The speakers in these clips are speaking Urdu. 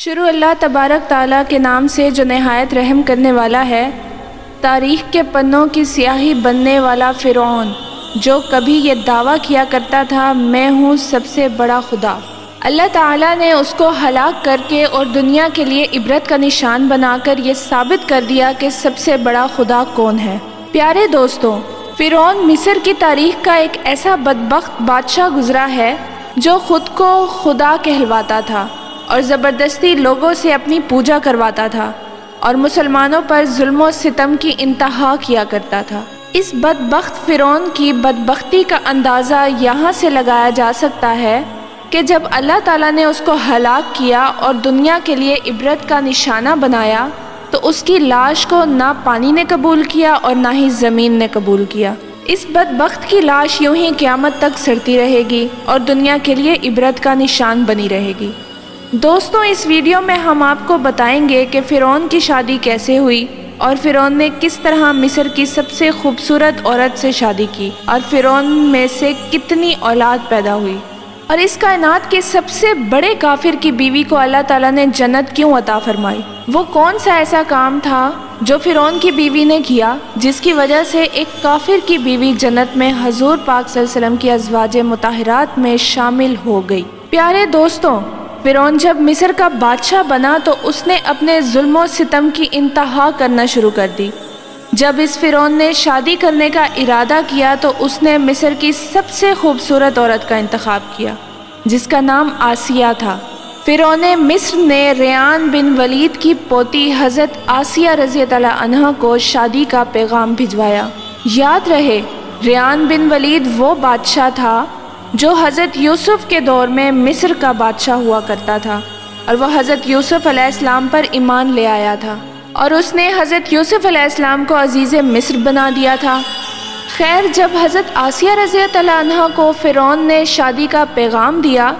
شروع اللہ تبارک تعالیٰ کے نام سے جو نہایت رحم کرنے والا ہے۔ تاریخ کے پنوں کی سیاہی بننے والا فرعون، جو کبھی یہ دعویٰ کیا کرتا تھا میں ہوں سب سے بڑا خدا، اللہ تعالیٰ نے اس کو ہلاک کر کے اور دنیا کے لیے عبرت کا نشان بنا کر یہ ثابت کر دیا کہ سب سے بڑا خدا کون ہے۔ پیارے دوستوں، فرعون مصر کی تاریخ کا ایک ایسا بدبخت بادشاہ گزرا ہے جو خود کو خدا کہلواتا تھا اور زبردستی لوگوں سے اپنی پوجا کرواتا تھا اور مسلمانوں پر ظلم و ستم کی انتہا کیا کرتا تھا۔ اس بدبخت فرعون کی بدبختی کا اندازہ یہاں سے لگایا جا سکتا ہے کہ جب اللہ تعالیٰ نے اس کو ہلاک کیا اور دنیا کے لیے عبرت کا نشانہ بنایا تو اس کی لاش کو نہ پانی نے قبول کیا اور نہ ہی زمین نے قبول کیا۔ اس بدبخت کی لاش یوں ہی قیامت تک سڑتی رہے گی اور دنیا کے لیے عبرت کا نشان بنی رہے گی۔ دوستوں، اس ویڈیو میں ہم آپ کو بتائیں گے کہ فرعون کی شادی کیسے ہوئی اور فرعون نے کس طرح مصر کی سب سے خوبصورت عورت سے شادی کی اور فرعون میں سے کتنی اولاد پیدا ہوئی، اور اس کائنات کے سب سے بڑے کافر کی بیوی کو اللہ تعالیٰ نے جنت کیوں عطا فرمائی۔ وہ کون سا ایسا کام تھا جو فرعون کی بیوی نے کیا جس کی وجہ سے ایک کافر کی بیوی جنت میں حضور پاک صلی اللہ علیہ وسلم کی ازواج مطہرات میں شامل ہو گئی۔ پیارے دوستوں، فرعون جب مصر کا بادشاہ بنا تو اس نے اپنے ظلم و ستم کی انتہا کرنا شروع کر دی۔ جب اس فرعون نے شادی کرنے کا ارادہ کیا تو اس نے مصر کی سب سے خوبصورت عورت کا انتخاب کیا جس کا نام آسیہ تھا۔ فرعون مصر نے ریان بن ولید کی پوتی حضرت آسیہ رضی اللہ عنہا کو شادی کا پیغام بھجوایا۔ یاد رہے، ریان بن ولید وہ بادشاہ تھا جو حضرت یوسف کے دور میں مصر کا بادشاہ ہوا کرتا تھا، اور وہ حضرت یوسف علیہ السلام پر ایمان لے آیا تھا اور اس نے حضرت یوسف علیہ السلام کو عزیز مصر بنا دیا تھا۔ خیر، جب حضرت آسیہ رضی اللہ عنہا کو فرعون نے شادی کا پیغام دیا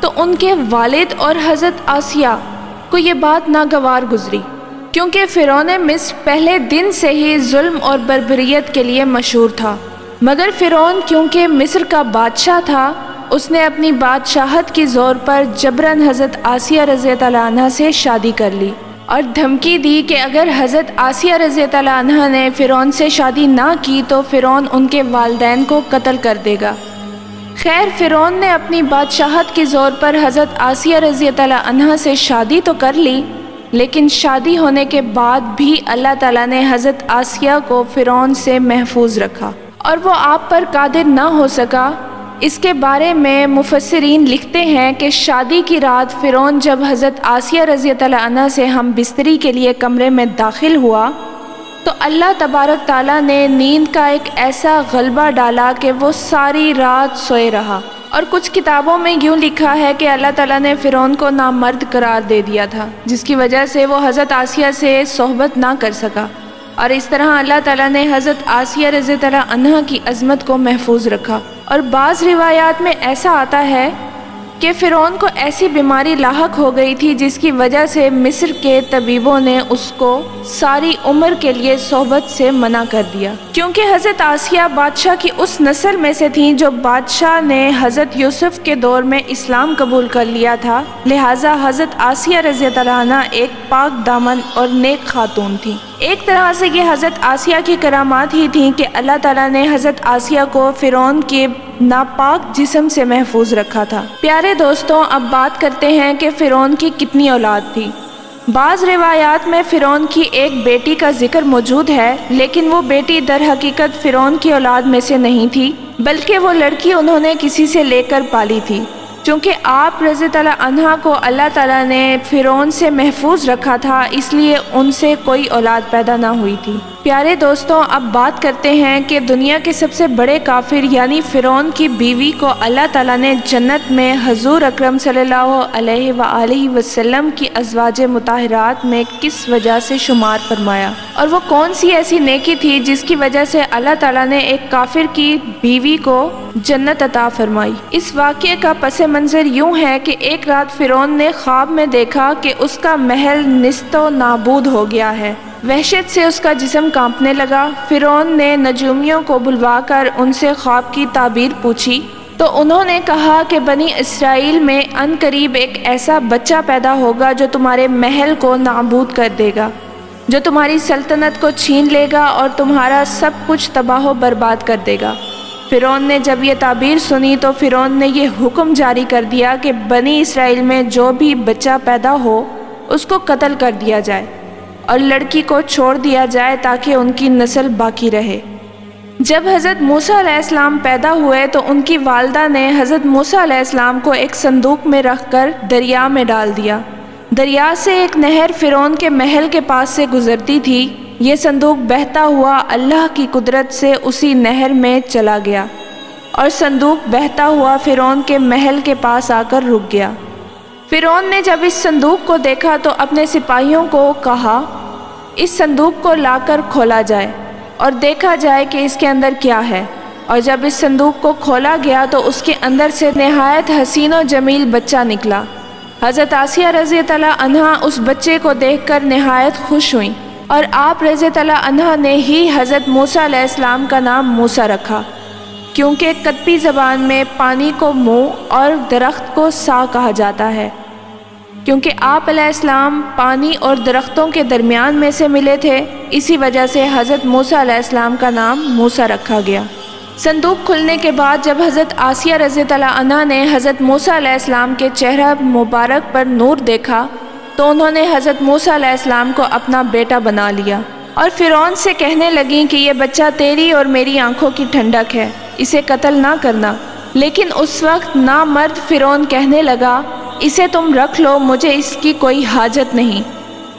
تو ان کے والد اور حضرت آسیہ کو یہ بات ناگوار گزری، کیونکہ فرعون مصر پہلے دن سے ہی ظلم اور بربریت کے لیے مشہور تھا، مگر فرعون کیونکہ مصر کا بادشاہ تھا اس نے اپنی بادشاہت کی زور پر جبراً حضرت آسیہ رضی اللہ عنہا سے شادی کر لی اور دھمکی دی کہ اگر حضرت آسیہ رضی اللہ عنہا نے فرعون سے شادی نہ کی تو فرعون ان کے والدین کو قتل کر دے گا۔ خیر، فرعون نے اپنی بادشاہت کی زور پر حضرت آسیہ رضی اللہ عنہا سے شادی تو کر لی، لیکن شادی ہونے کے بعد بھی اللہ تعالیٰ نے حضرت آسیہ کو فرعون سے محفوظ رکھا اور وہ آپ پر قادر نہ ہو سکا۔ اس کے بارے میں مفسرین لکھتے ہیں کہ شادی کی رات فرعون جب حضرت آسیہ رضی اللہ عنہا سے ہم بستری کے لیے کمرے میں داخل ہوا تو اللہ تبارک تعالیٰ نے نیند کا ایک ایسا غلبہ ڈالا کہ وہ ساری رات سوئے رہا، اور کچھ کتابوں میں یوں لکھا ہے کہ اللہ تعالیٰ نے فرعون کو نامرد قرار دے دیا تھا جس کی وجہ سے وہ حضرت آسیہ سے صحبت نہ کر سکا، اور اس طرح اللہ تعالیٰ نے حضرت آسیہ رضی اللہ عنہا کی عظمت کو محفوظ رکھا۔ اور بعض روایات میں ایسا آتا ہے کہ فرعون کو ایسی بیماری لاحق ہو گئی تھی جس کی وجہ سے مصر کے طبیبوں نے اس کو ساری عمر کے لیے صحبت سے منع کر دیا، کیونکہ حضرت آسیہ بادشاہ کی اس نسل میں سے تھیں جو بادشاہ نے حضرت یوسف کے دور میں اسلام قبول کر لیا تھا، لہٰذا حضرت آسیہ رضی اللہ عنہا ایک پاک دامن اور نیک خاتون تھی۔ ایک طرح سے یہ حضرت آسیہ کی کرامات ہی تھیں کہ اللہ تعالیٰ نے حضرت آسیہ کو فرعون کے ناپاک جسم سے محفوظ رکھا تھا۔ پیارے دوستوں، اب بات کرتے ہیں کہ فرعون کی کتنی اولاد تھی۔ بعض روایات میں فرعون کی ایک بیٹی کا ذکر موجود ہے، لیکن وہ بیٹی در حقیقت فرعون کی اولاد میں سے نہیں تھی، بلکہ وہ لڑکی انہوں نے کسی سے لے کر پالی تھی۔ چونکہ آپ رضی اللہ عنہا کو اللہ تعالیٰ نے فرعون سے محفوظ رکھا تھا، اس لیے ان سے کوئی اولاد پیدا نہ ہوئی تھی۔ پیارے دوستوں، اب بات کرتے ہیں کہ دنیا کے سب سے بڑے کافر یعنی فرعون کی بیوی کو اللہ تعالیٰ نے جنت میں حضور اکرم صلی اللہ علیہ وآلہ وسلم کی ازواج مطہرات میں کس وجہ سے شمار فرمایا، اور وہ کون سی ایسی نیکی تھی جس کی وجہ سے اللہ تعالیٰ نے ایک کافر کی بیوی کو جنت عطا فرمائی۔ اس واقعے کا پس منظر یوں ہے کہ ایک رات فرعون نے خواب میں دیکھا کہ اس کا محل نیست و نابود ہو گیا ہے۔ وحشت سے اس کا جسم کانپنے لگا۔ فرعون نے نجومیوں کو بلوا کر ان سے خواب کی تعبیر پوچھی تو تو انہوں نے کہا کہ بنی اسرائیل میں ان قریب ایک ایسا بچہ پیدا ہوگا جو تمہارے محل کو نابود کر دے گا، جو تمہاری سلطنت کو چھین لے گا اور تمہارا سب کچھ تباہ و برباد کر دے گا۔ فرعون نے جب یہ تعبیر سنی تو فرعون نے یہ حکم جاری کر دیا کہ بنی اسرائیل میں جو بھی بچہ پیدا ہو اس کو قتل کر دیا جائے اور لڑکی کو چھوڑ دیا جائے تاکہ ان کی نسل باقی رہے۔ جب حضرت موسیٰ علیہ السلام پیدا ہوئے تو ان کی والدہ نے حضرت موسیٰ علیہ السلام کو ایک صندوق میں رکھ کر دریا میں ڈال دیا۔ دریا سے ایک نہر فرعون کے محل کے پاس سے گزرتی تھی۔ یہ صندوق بہتا ہوا اللہ کی قدرت سے اسی نہر میں چلا گیا اور صندوق بہتا ہوا فرعون کے محل کے پاس آ کر رک گیا۔ فرعون نے جب اس صندوق کو دیکھا تو اپنے سپاہیوں کو کہا، اس صندوق کو لا کر کھولا جائے اور دیکھا جائے کہ اس کے اندر کیا ہے۔ اور جب اس صندوق کو کھولا گیا تو اس کے اندر سے نہایت حسین و جمیل بچہ نکلا۔ حضرت آسیہ رضی اللہ عنہا اس بچے کو دیکھ کر نہایت خوش ہوئیں اور آپ رضی اللہ عنہا نے ہی حضرت موسیٰ علیہ السلام کا نام موسیٰ رکھا، کیونکہ قطبی زبان میں پانی کو منہ اور درخت کو سا کہا جاتا ہے، کیونکہ آپ علیہ السلام پانی اور درختوں کے درمیان میں سے ملے تھے، اسی وجہ سے حضرت موسیٰ علیہ السلام کا نام موسیٰ رکھا گیا۔ صندوق کھلنے کے بعد جب حضرت آسیہ رضی اللہ عنہا نے حضرت موسیٰ علیہ السلام کے چہرہ مبارک پر نور دیکھا تو انہوں نے حضرت موسیٰ علیہ السلام کو اپنا بیٹا بنا لیا اور فرعون سے کہنے لگیں کہ یہ بچہ تیری اور میری آنکھوں کی ٹھنڈک ہے، اسے قتل نہ کرنا۔ لیکن اس وقت نامرد فرعون کہنے لگا، اسے تم رکھ لو، مجھے اس کی کوئی حاجت نہیں۔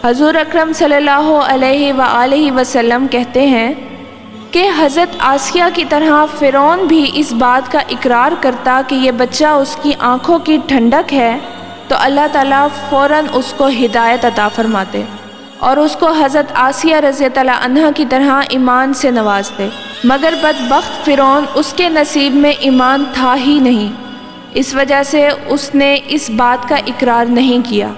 حضور اکرم صلی اللہ علیہ وآلہ وسلم کہتے ہیں کہ حضرت آسیہ کی طرح فرعون بھی اس بات کا اقرار کرتا کہ یہ بچہ اس کی آنکھوں کی ٹھنڈک ہے تو اللہ تعالیٰ فوراً اس کو ہدایت عطا فرماتے اور اس کو حضرت آسیہ رضی اللہ عنہا کی طرح ایمان سے نوازتے، مگر بدبخت فرعون اس کے نصیب میں ایمان تھا ہی نہیں، اس وجہ سے اس نے اس بات کا اقرار نہیں کیا۔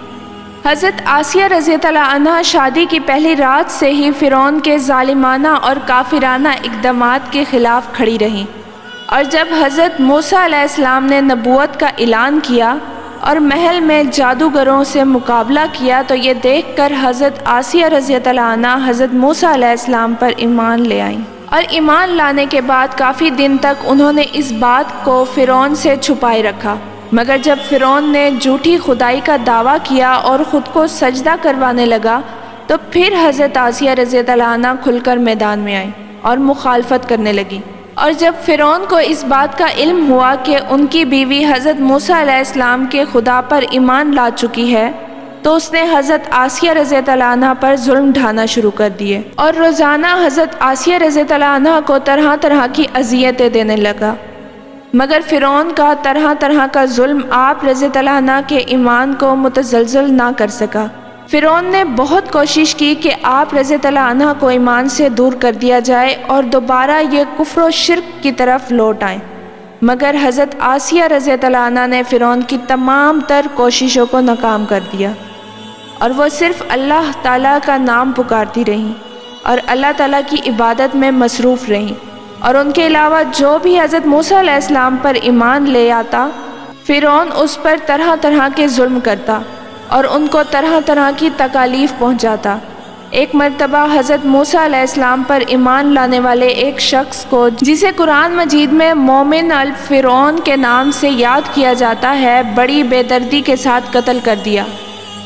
حضرت آسیہ رضی اللہ عنہا شادی کی پہلی رات سے ہی فرعون کے ظالمانہ اور کافرانہ اقدامات کے خلاف کھڑی رہیں، اور جب حضرت موسیٰ علیہ السلام نے نبوت کا اعلان کیا اور محل میں جادوگروں سے مقابلہ کیا تو یہ دیکھ کر حضرت آسیہ رضی اللہ عنہا حضرت موسیٰ علیہ السلام پر ایمان لے آئیں، اور ایمان لانے کے بعد کافی دن تک انہوں نے اس بات کو فرعون سے چھپائے رکھا، مگر جب فرعون نے جھوٹی خدائی کا دعویٰ کیا اور خود کو سجدہ کروانے لگا تو پھر حضرت آسیہ رضی اللہ عنہا کھل کر میدان میں آئیں اور مخالفت کرنے لگی۔ اور جب فرعون کو اس بات کا علم ہوا کہ ان کی بیوی حضرت موسیٰ علیہ السلام کے خدا پر ایمان لا چکی ہے تو اس نے حضرت آسیہ رضی اللہ عنہا پر ظلم ڈھانا شروع کر دیے اور روزانہ حضرت آسیہ رضی اللہ عنہا کو طرح طرح کی اذیتیں دینے لگا، مگر فرعون کا طرح طرح کا ظلم آپ رضی اللہ عنہ کے ایمان کو متزلزل نہ کر سکا۔ فرعون نے بہت کوشش کی کہ آپ رضی اللہ عنہ کو ایمان سے دور کر دیا جائے اور دوبارہ یہ کفر و شرک کی طرف لوٹ آئیں، مگر حضرت آسیہ رضی اللہ عنہ نے فرعون کی تمام تر کوششوں کو ناکام کر دیا اور وہ صرف اللہ تعالیٰ کا نام پکارتی رہیں اور اللہ تعالیٰ کی عبادت میں مصروف رہیں، اور ان کے علاوہ جو بھی حضرت موسیٰ علیہ السلام پر ایمان لے آتا فرعون اس پر طرح طرح کے ظلم کرتا اور ان کو طرح طرح کی تکالیف پہنچاتا۔ ایک مرتبہ حضرت موسیٰ علیہ السلام پر ایمان لانے والے ایک شخص کو، جسے قرآن مجید میں مومن الفرعون کے نام سے یاد کیا جاتا ہے، بڑی بے دردی کے ساتھ قتل کر دیا،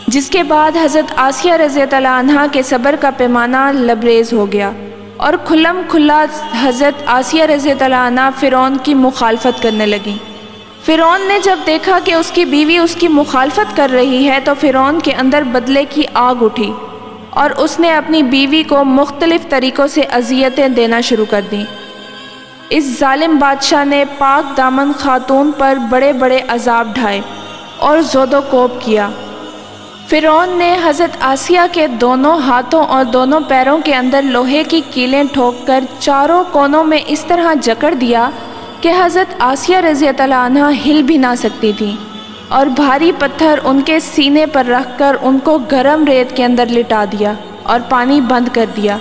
جس کے بعد حضرت آسیہ رضی اللہ عنہا کے صبر کا پیمانہ لبریز ہو گیا اور کھلم کھلا حضرت آسیہ رضی اللہ عنہا فرعون کی مخالفت کرنے لگیں۔ فرعون نے جب دیکھا کہ اس کی بیوی اس کی مخالفت کر رہی ہے تو فرعون کے اندر بدلے کی آگ اٹھی اور اس نے اپنی بیوی کو مختلف طریقوں سے اذیتیں دینا شروع کر دیں۔ اس ظالم بادشاہ نے پاک دامن خاتون پر بڑے بڑے عذاب ڈھائے اور زود و کوب کیا۔ فرعون نے حضرت آسیہ کے دونوں ہاتھوں اور دونوں پیروں کے اندر لوہے کی کیلیں ٹھوک کر چاروں کونوں میں اس طرح جکڑ دیا کہ حضرت آسیہ رضی اللہ عنہا ہل بھی نہ سکتی تھیں، اور بھاری پتھر ان کے سینے پر رکھ کر ان کو گرم ریت کے اندر لٹا دیا اور پانی بند کر دیا۔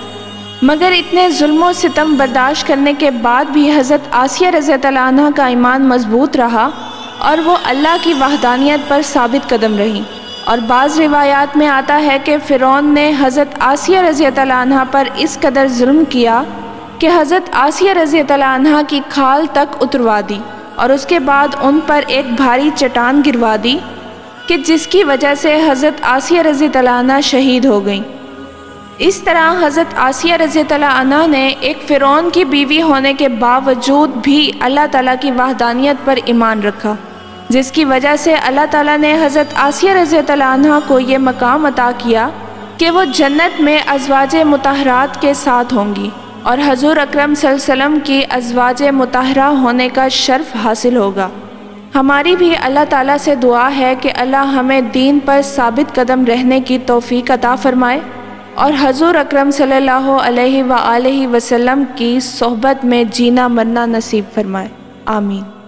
مگر اتنے ظلم و ستم برداشت کرنے کے بعد بھی حضرت آسیہ رضی اللہ عنہ کا ایمان مضبوط رہا اور وہ اللہ کی وحدانیت پر ثابت قدم رہی۔ اور بعض روایات میں آتا ہے کہ فرعون نے حضرت آسیہ رضی اللہ عنہ پر اس قدر ظلم کیا کہ حضرت آسیہ رضی اللہ عنہ کی کھال تک اتروا دی اور اس کے بعد ان پر ایک بھاری چٹان گروا دی کہ جس کی وجہ سے حضرت آسیہ رضی اللہ عنہ شہید ہو گئیں۔ اس طرح حضرت آسیہ رضی اللہ عنہ نے ایک فرعون کی بیوی ہونے کے باوجود بھی اللہ تعالیٰ کی وحدانیت پر ایمان رکھا، جس کی وجہ سے اللہ تعالیٰ نے حضرت آسیہ رضی اللہ عنہ کو یہ مقام عطا کیا کہ وہ جنت میں ازواج مطہرات کے ساتھ ہوں گی اور حضور اکرم صلی اللہ علیہ وسلم کی ازواج مطہرہ ہونے کا شرف حاصل ہوگا۔ ہماری بھی اللہ تعالیٰ سے دعا ہے کہ اللہ ہمیں دین پر ثابت قدم رہنے کی توفیق عطا فرمائے اور حضور اکرم صلی اللہ علیہ وآلہ وسلم کی صحبت میں جینا مرنا نصیب فرمائے۔ آمین۔